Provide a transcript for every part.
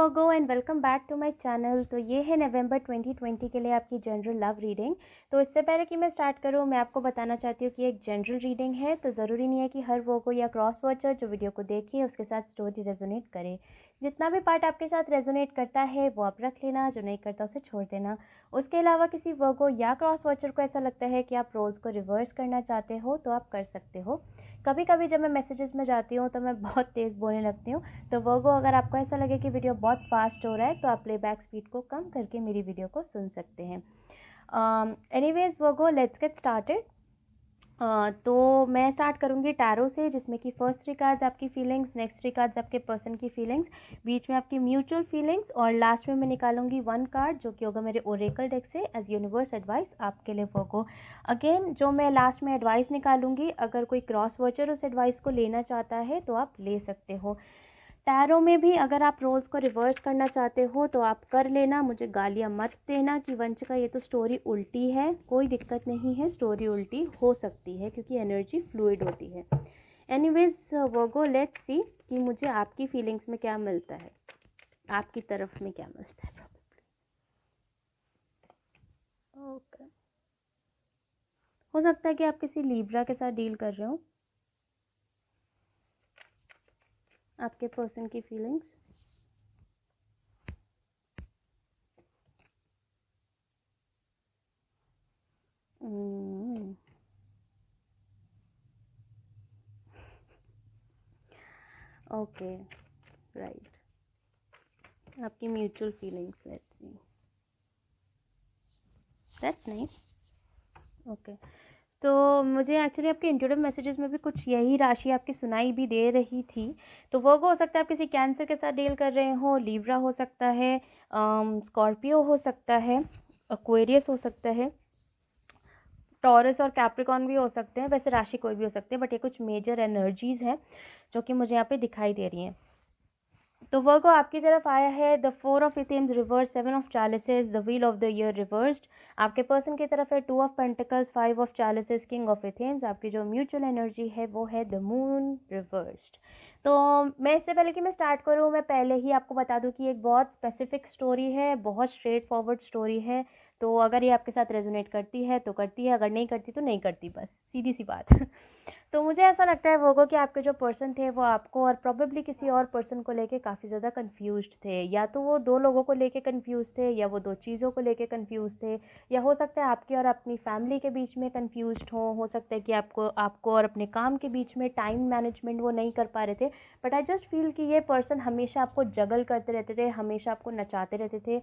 Virgo and welcome back to my channel. तो ये है नवंबर 2020 के लिए आपकी जनरल लव रीडिंग। तो इससे पहले कि मैं स्टार्ट करूँ, मैं आपको बताना चाहती हूँ कि एक जनरल रीडिंग है, तो ज़रूरी नहीं है कि हर वर्गो या क्रॉस वॉचर जो वीडियो को देखे उसके साथ स्टोरी रेजोनेट करे। जितना भी पार्ट आपके साथ रेजोनेट करता है वो आप रख लेना, जो नहीं करता उसे छोड़ देना। उसके अलावा किसी वर्गो या क्रॉस वॉचर को ऐसा लगता है कि आप रोल्स को रिवर्स करना चाहते हो तो आप कर सकते हो। कभी कभी जब मैं मैसेजेस में जाती हूँ तो मैं बहुत तेज़ बोलने लगती हूँ, तो वर्गो अगर आपको ऐसा लगे कि वीडियो बहुत फास्ट हो रहा है तो आप प्लेबैक स्पीड को कम करके मेरी वीडियो को सुन सकते हैं। Anyways Virgo, let's get started. तो मैं स्टार्ट करूँगी टैरो से, जिसमें कि फर्स्ट थ्री कार्ड्स आपकी फीलिंग्स, नेक्स्ट थ्री कार्ड्स आपके पर्सन की फीलिंग्स, बीच में आपकी म्यूचुअल फीलिंग्स, और लास्ट में मैं निकालूंगी वन कार्ड जो कि होगा मेरे ओरेकल डेक से एज यूनिवर्स एडवाइस आपके लिए वर्गो। अगेन जो मैं लास्ट में एडवाइस निकालूंगी, अगर कोई क्रॉस वॉचर उस एडवाइस को लेना चाहता है तो आप ले सकते हो। टैरो में भी अगर आप रोल्स को रिवर्स करना चाहते हो तो आप कर लेना, मुझे गालियाँ मत देना कि वंशिका ये तो स्टोरी उल्टी है। कोई दिक्कत नहीं है, स्टोरी उल्टी हो सकती है क्योंकि एनर्जी फ्लूइड होती है। एनीवेज वर्गो, लेट्स सी कि मुझे आपकी फीलिंग्स में क्या मिलता है, आपकी तरफ में क्या मिलता है। ओके, हो सकता है कि आप किसी लीब्रा के साथ डील कर रहे हो। आपके पर्सन की फीलिंग्स, ओके, राइट, आपकी mutual feelings, let's see, that's nice. Okay, तो मुझे एक्चुअली आपके इंट्यूटिव मैसेजेस में भी कुछ यही राशि आपकी सुनाई भी दे रही थी। तो वो हो सकता है आप किसी कैंसर के साथ डील कर रहे हो, लीब्रा हो सकता है, स्कॉर्पियो हो सकता है, एक्वेरियस हो सकता है, टॉरस और कैप्रिकॉन भी हो सकते हैं। वैसे राशि कोई भी हो सकते हैं, बट ये कुछ मेजर एनर्जीज़ हैं जो कि मुझे यहाँ पे दिखाई दे रही हैं। तो वर्गो आपकी तरफ आया है the 4 of athames reverse, 7 of chalices, the wheel of the year reversed. आपके पर्सन की तरफ है 2 of pentacles, 5 of chalices, king of athames. आपकी जो म्यूचुअल एनर्जी है वो है द मून रिवर्स्ड। तो मैं इससे पहले कि मैं स्टार्ट करूँ, मैं पहले ही आपको बता दूँ कि एक बहुत स्पेसिफिक स्टोरी है, बहुत स्ट्रेट फॉरवर्ड स्टोरी है। तो अगर ये आपके साथ रेजोनेट करती है तो करती है, अगर नहीं करती तो नहीं करती, बस सीधी सी बात। तो मुझे ऐसा लगता है वर्गो कि आपके जो पर्सन थे वो आपको और प्रॉबेबली किसी और पर्सन को लेके काफ़ी ज़्यादा कंफ्यूज्ड थे। या तो वो दो लोगों को लेके कंफ्यूज थे, या वो दो चीज़ों को लेके कंफ्यूज थे, या हो सकता है आपकी और अपनी फैमिली के बीच में कंफ्यूज्ड हो सकता है कि आपको और अपने काम के बीच में टाइम मैनेजमेंट वो नहीं कर पा रहे थे। बट आई जस्ट फील कि ये पर्सन हमेशा आपको जगल करते रहते थे, हमेशा आपको नचाते रहते थे।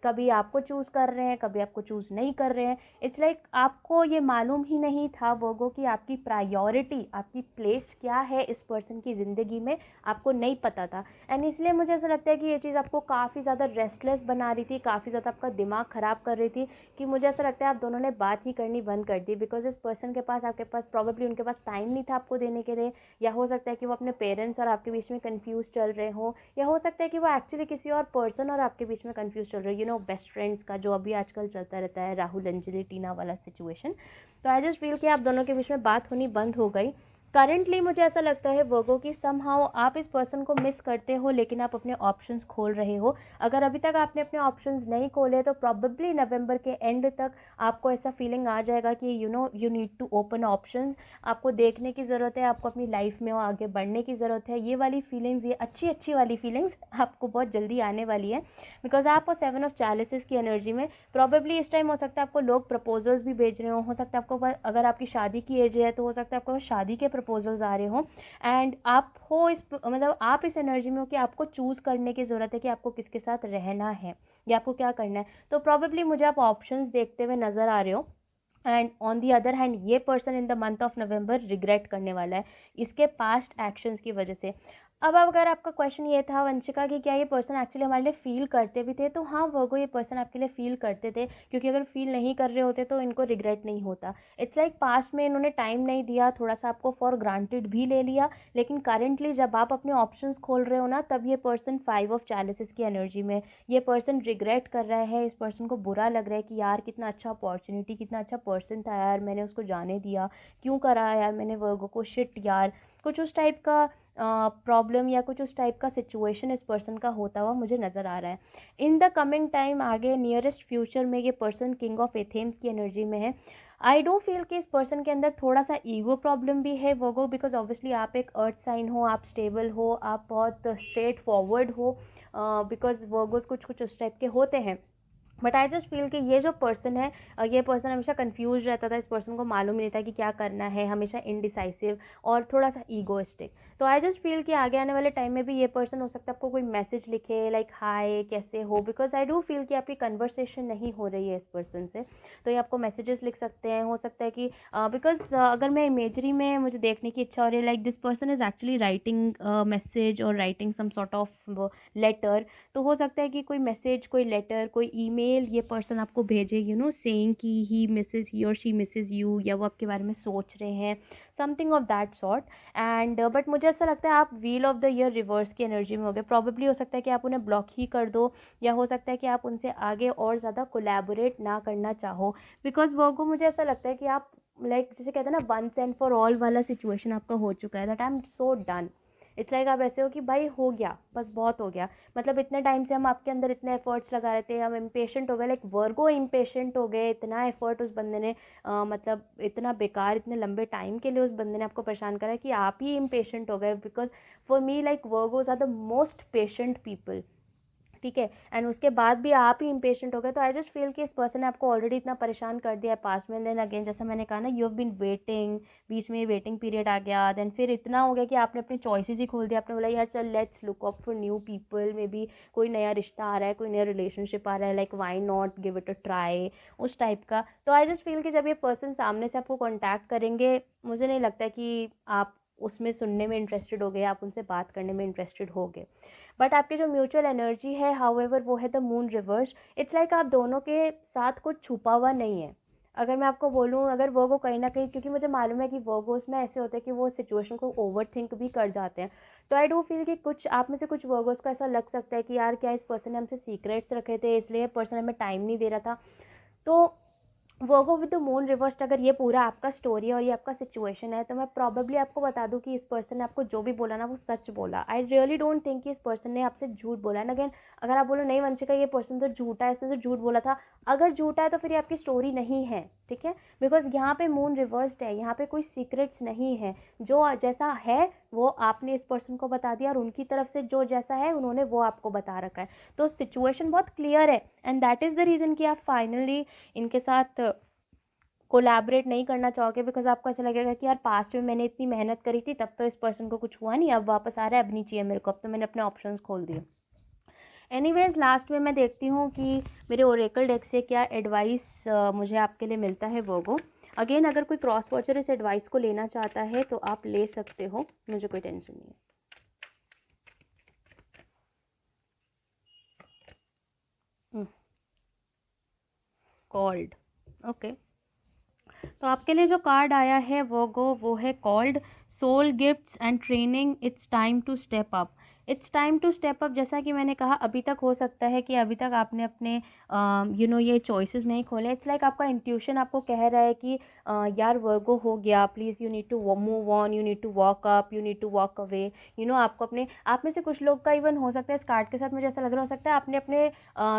कभी आपको चूज़ कर रहे हैं, कभी आपको चूज़ नहीं कर रहे हैं। इट्स लाइक आपको ये मालूम ही नहीं था वर्गो कि आपकी प्रायोरिटी, आपकी प्लेस क्या है इस पर्सन की ज़िंदगी में, आपको नहीं पता था। एंड इसलिए मुझे ऐसा लगता है कि ये चीज़ आपको काफ़ी ज़्यादा रेस्टलेस बना रही थी, काफ़ी ज़्यादा आपका दिमाग ख़राब कर रही थी, कि मुझे ऐसा लगता है आप दोनों ने बात ही करनी बंद कर दी। बिकॉज इस पर्सन के पास, आपके पास प्रॉबेबली उनके पास टाइम नहीं था आपको देने के लिए, या हो सकता है कि वो अपने पेरेंट्स और आपके बीच में कन्फ्यूज़ चल रहे हो, या हो सकता है कि वो एक्चुअली किसी और पर्सन और आपके बीच में कन्फ्यूज़ चल रहे हो। बेस्ट फ्रेंड्स का जो अभी आजकल चलता रहता है, राहुल अंजलि टीना वाला सिचुएशन। तो आई जस्ट फील कि आप दोनों के बीच में बात होनी बंद हो गई। करंटली मुझे ऐसा लगता है वर्गो कि समहाउ आप इस पर्सन को मिस करते हो, लेकिन आप अपने ऑप्शंस खोल रहे हो। अगर अभी तक आपने अपने ऑप्शंस नहीं खोले तो प्रॉबेबली नवंबर के एंड तक आपको ऐसा फीलिंग आ जाएगा कि you need to open options. आपको देखने की ज़रूरत है, आपको अपनी लाइफ में आगे बढ़ने की ज़रूरत है। ये वाली फीलिंग्स, ये अच्छी वाली फीलिंग्स आपको बहुत जल्दी आने वाली है। बिकॉज आप 7 ऑफ चालिसेस की एनर्जी में प्रॉबेबली इस टाइम हो सकता है आपको लोग प्रपोजल्स भी भेज रहे हो सकता है आपको, अगर आपकी शादी की एज है तो हो सकता है आपको शादी के प्रपोजल्स आ रहे हो। एंड आप हो इस, मतलब आप इस एनर्जी में हो कि आपको चूज़ करने की ज़रूरत है कि आपको किसके साथ रहना है या आपको क्या करना है। तो प्रॉबेबली मुझे आप ऑप्शंस देखते हुए नज़र आ रहे हो। And on the other hand ये person in the month of November regret करने वाला है इसके पास्ट एक्शंस की वजह से। अब अगर आपका क्वेश्चन ये था वंशिका कि क्या ये पर्सन एक्चुअली हमारे लिए फील करते भी थे, तो हाँ वर्गो, ये पर्सन आपके लिए फील करते थे, क्योंकि अगर फील नहीं कर रहे होते तो इनको रिग्रेट नहीं होता। इट्स लाइक पास्ट में इन्होंने टाइम नहीं दिया, थोड़ा सा आपको फॉर ग्रांटेड भी ले लिया, लेकिन करेंटली जब आप अपने ऑप्शंस खोल रहे हो ना, तब ये पर्सन 5 ऑफ चालिसेस की एनर्जी में, ये पर्सन रिग्रेट कर रहा है। इस पर्सन को बुरा लग रहा है कि यार कितना अच्छा अपॉर्चुनिटी, कितना अच्छा पर्सन था यार, मैंने उसको जाने दिया, क्यों करा यार मैंने वर्गो को, शिट यार, कुछ उस टाइप का प्रॉब्लम या कुछ उस टाइप का सिचुएशन इस पर्सन का होता हुआ मुझे नज़र आ रहा है। इन द कमिंग टाइम आगे नियरेस्ट फ्यूचर में ये पर्सन किंग ऑफ एथेम्स की एनर्जी में है। आई डू फील कि इस पर्सन के अंदर थोड़ा सा ईगो प्रॉब्लम भी है वर्गो, बिकॉज ऑब्वियसली आप एक अर्थ साइन हो, आप स्टेबल हो, आप बहुत स्ट्रेट फॉरवर्ड हो, बिकॉज वर्गोज कुछ कुछ उस टाइप के होते हैं। बट आई जस्ट फील कि ये जो पर्सन है, ये पर्सन हमेशा कंफ्यूज रहता था, इस पर्सन को मालूम नहीं था कि क्या करना है, हमेशा इनडिसाइसिव और थोड़ा सा ईगोइस्टिक। तो आई जस्ट फील कि आगे आने वाले टाइम में भी ये पर्सन हो सकता है आपको कोई मैसेज लिखे लाइक हाय कैसे हो, बिकॉज आई डू फील कि आपकी कन्वर्सेशन नहीं हो रही है इस पर्सन से, तो ये आपको मैसेजेस लिख सकते हैं। हो सकता है कि बिकॉज अगर मैं इमेजरी में मुझे देखने की इच्छा हो रही है, like this person is actually writing message और writing some sort of letter, तो हो सकता है कि कोई मैसेज, कोई लेटर, कोई ईमेल ये पर्सन आपको भेजे, यू नो सेइंग कि ही और शी मिसेज यू, या वो आपके बारे में सोच रहे हैं, something of that sort. And but मुझे ऐसा लगता है आप wheel of the year reverse की एनर्जी में हो गए। प्रॉबेबली हो सकता है कि आप उन्हें ब्लॉक ही कर दो, या हो सकता है कि आप उनसे आगे और ज़्यादा कोलैबोरेट ना करना चाहो, बिकॉज वर्गो मुझे ऐसा लगता है कि आप लाइक जैसे कहते हैं ना वंस एंड फॉर ऑल वाला सिचुएशन आपका हो चुका है, that I am so done. It's like आप ऐसे हो कि भाई हो गया, बस बहुत हो गया। मतलब इतने टाइम से हम आपके अंदर इतने एफर्ट्स लगा रहे थे, हम इम्पेशेंट हो गए, लाइक वर्गो इम्पेशेंट हो गए, इतना एफर्ट उस बंदे ने मतलब इतना बेकार, इतने लंबे टाइम के लिए उस बंदे ने आपको परेशान करा कि आप ही इम्पेशेंट हो गए। Because for me like Virgos are the most patient people, ठीक है, एंड उसके बाद भी आप ही इम्पेशेंट हो गए। तो आई जस्ट फील कि इस पर्सन ने आपको ऑलरेडी इतना परेशान कर दिया है पास्ट में, देन अगेन जैसा मैंने कहा ना, यू हैव बीन वेटिंग, बीच में वेटिंग पीरियड आ गया, देन फिर इतना हो गया कि आपने अपनी चॉइसेस ही खोल दिया। आपने बोला यार चल let's look up for new people, may be कोई नया रिश्ता आ रहा है, कोई नया रिलेशनशिप आ रहा है, like why not give it a try, उस टाइप का। तो आई जस्ट फील कि जब ये पर्सन सामने से आपको कॉन्टैक्ट करेंगे, मुझे नहीं लगता कि आप उसमें सुनने में इंटरेस्टेड हो गए, आप उनसे बात करने में इंटरेस्टेड हो गए। बट आपकी जो म्यूचुअल एनर्जी है हाउएवर वो है the moon reverse. It's like आप दोनों के साथ कुछ छुपा हुआ नहीं है। अगर मैं आपको बोलूँ, अगर वो कहीं ना कहीं, क्योंकि मुझे मालूम है कि वर्गोस में ऐसे होते हैं कि वो सिचुएशन को ओवर थिंक भी कर जाते हैं, तो आई डू फील कि कुछ आप में से कुछ वर्गोस को ऐसा लग सकता है कि यार क्या इस पर्सन ने हमसे सीक्रेट्स रखे थे, इसलिए पर्सन हमें टाइम नहीं दे रहा था। तो वर्गो विद द मून रिवर्स्ड, अगर ये पूरा आपका स्टोरी है और ये आपका सिचुएशन है, तो मैं प्रॉबेबली आपको बता दूं कि इस पर्सन ने आपको जो भी बोला ना वो सच बोला। आई रियली डोंट थिंक कि इस पर्सन ने आपसे झूठ बोला। एंड अगेन अगर आप बोलो नहीं वंशिका ये पर्सन तो झूठा है, इसने तो झूठ बोला था, अगर झूठा है तो फिर ये आपकी स्टोरी नहीं है, ठीक है, बिकॉज यहाँ पे मून रिवर्स्ड है, यहाँ पे कोई सीक्रेट्स नहीं है। जो जैसा है वो आपने इस पर्सन को बता दिया, और उनकी तरफ से जो जैसा है उन्होंने वो आपको बता रखा है। तो सिचुएशन बहुत क्लियर है, and that is the reason कि आप फाइनली इनके साथ कोलैबोरेट नहीं करना चाहोगे, बिकॉज आपको ऐसा लगेगा कि यार पास्ट में मैंने इतनी मेहनत करी थी, तब तो इस पर्सन को कुछ हुआ नहीं, अब वापस आ रहा है, अब नहीं चाहिए मेरे को, अब तो मैंने अपने ऑप्शंस खोल दिए। एनीवेज लास्ट में मैं देखती हूँ कि मेरे ओरेकल डेक से क्या एडवाइस मुझे आपके लिए मिलता है वर्गो। अगेन अगर कोई क्रॉस वॉचर इस एडवाइस को लेना चाहता है तो आप ले सकते हो, मुझे कोई टेंशन नहीं है। कॉल्ड, ओके, तो आपके लिए जो कार्ड आया है वो है called soul gifts and training, it's time to step up. It's time to step up, जैसा कि मैंने कहा अभी तक हो सकता है कि अभी तक आपने अपने ये चॉइसेस नहीं खोले। इट्स लाइक आपका इंट्यूशन आपको कह रहा है कि यार वर्गो हो गया, please you need to move on, you need to walk up, you need to walk away. आपको अपने आप में से कुछ लोग का इवन हो सकता है इस कार्ड के साथ मुझे ऐसा लग रहा हो सकता है आपने अपने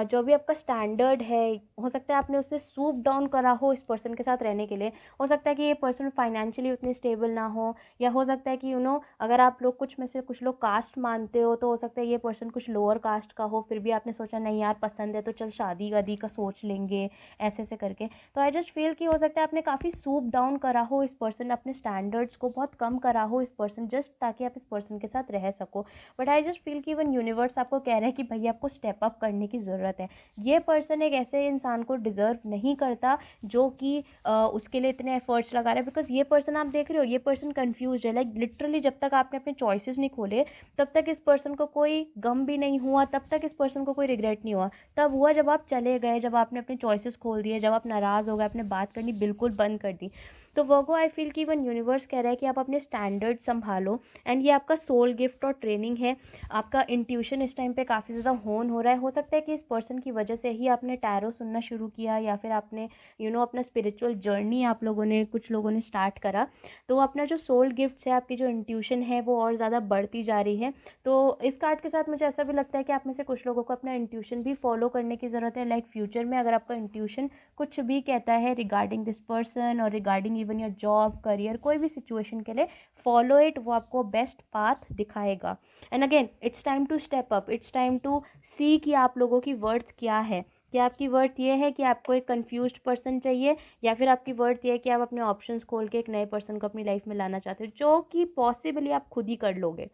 जो भी आपका स्टैंडर्ड है, हो सकता है आपने उससे सूप डाउन करा हो इस पर्सन के साथ रहने के लिए। हो सकता है कि ये पर्सन फाइनेंशियली उतनी स्टेबल ना हो, या हो सकता है कि अगर आप लोग कुछ में से कुछ लोग कास्ट मानते हो, तो हो सकता है ये पर्सन कुछ लोअर कास्ट का हो, फिर भी आपने सोचा नहीं यार पसंद है तो चल शादी वादी का सोच लेंगे, ऐसे ऐसे करके। तो आई जस्ट फील कि हो सकता है आपने काफ़ी सूप डाउन करा हो इस पर्सन, अपने स्टैंडर्ड्स को बहुत कम करा हो इस पर्सन, जस्ट ताकि आप इस पर्सन के साथ रह सको। बट आई जस्ट फील कि इवन यूनिवर्स आपको कह रहा है कि भैया आपको स्टेप अप करने की ज़रूरत है। ये पर्सन एक ऐसे इंसान को डिज़र्व नहीं करता जो कि उसके लिए इतने एफर्ट्स लगा रहे हैं। बिकॉज ये पर्सन आप देख रहे हो, ये पर्सन कंफ्यूज है, लाइक लिटरली जब तक आपने अपने चॉइसेस नहीं खोले तब तक इस पर्सन को कोई गम भी नहीं हुआ, तब तक इस पर्सन को कोई रिग्रेट नहीं हुआ। तब हुआ जब आप चले गए, जब आपने अपने चॉइसेस खोल दिए, जब आप नाराज़ हो गए, आपने बात करनी बिल्कुल बंद कर दी। तो वर्गो आई फील कि इवन यूनिवर्स कह रहा है कि आप अपने स्टैंडर्ड संभालो, एंड ये आपका सोल गिफ्ट और ट्रेनिंग है। आपका इंट्यूशन इस टाइम पे काफ़ी ज़्यादा होन हो रहा है। हो सकता है कि इस पर्सन की वजह से ही आपने टैरो सुनना शुरू किया, या फिर आपने अपना स्पिरिचुअल जर्नी आप लोगों ने, कुछ लोगों ने स्टार्ट करा। तो अपना जो सोल गिफ्ट्स है, आपकी जो इंट्यूशन है, वो और ज़्यादा बढ़ती जा रही है। तो इस कार्ड के साथ मुझे ऐसा भी लगता है कि आप में से कुछ लोगों को अपना इंट्यूशन भी फॉलो करने की ज़रूरत है। लाइक फ्यूचर में अगर आपका इंट्यूशन कुछ भी कहता है रिगार्डिंग दिस पर्सन और regarding even your job, career, कोई भी सिचुएशन के लिए, फॉलो इट, वो आपको बेस्ट पाथ दिखाएगा। And again it's time to step up, it's time to see कि आप लोगों की वर्थ क्या है। क्या आपकी वर्थ ये है कि आपको एक कंफ्यूज्ड पर्सन चाहिए, या फिर आपकी वर्थ ये है कि आप अपने ऑप्शंस खोल के एक नए पर्सन को अपनी लाइफ में लाना चाहते हो, जो कि पॉसिबली आप खुद ही कर लोगे।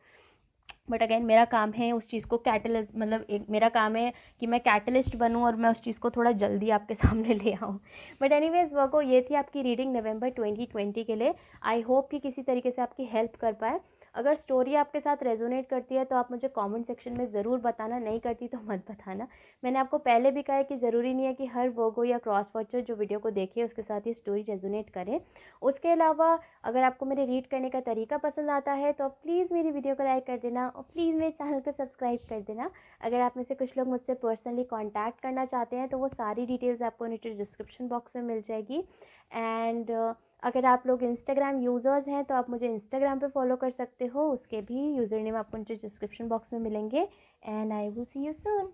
बट अगेन मेरा काम है उस चीज़ को कैटलिस्ट, मतलब एक मेरा काम है कि मैं कैटलिस्ट बनूं और मैं उस चीज़ को थोड़ा जल्दी आपके सामने ले आऊं। बट एनीवेज वर्गो, ये थी आपकी रीडिंग नवंबर 2020 के लिए। आई होप कि किसी तरीके से आपकी हेल्प कर पाए। अगर स्टोरी आपके साथ रेजोनेट करती है तो आप मुझे कमेंट सेक्शन में ज़रूर बताना, नहीं करती तो मत बताना। मैंने आपको पहले भी कहा है कि ज़रूरी नहीं है कि हर वर्गो या क्रॉस वॉचर जो वीडियो को देखे उसके साथ ही स्टोरी रेजोनेट करे। उसके अलावा अगर आपको मेरे रीड करने का तरीका पसंद आता है तो प्लीज़ मेरी वीडियो को लाइक कर देना, और प्लीज़ मेरे चैनल को सब्सक्राइब कर देना। अगर आप में से कुछ लोग मुझसे पर्सनली कांटेक्ट करना चाहते हैं तो वो सारी डिटेल्स आपको नीचे डिस्क्रिप्शन बॉक्स में मिल जाएगी। एंड अगर आप लोग इंस्टाग्राम यूज़र्स हैं तो आप मुझे इंस्टाग्राम पे फॉलो कर सकते हो, उसके भी यूज़र नेम आपको नीचे डिस्क्रिप्शन बॉक्स में मिलेंगे। And I will see you soon.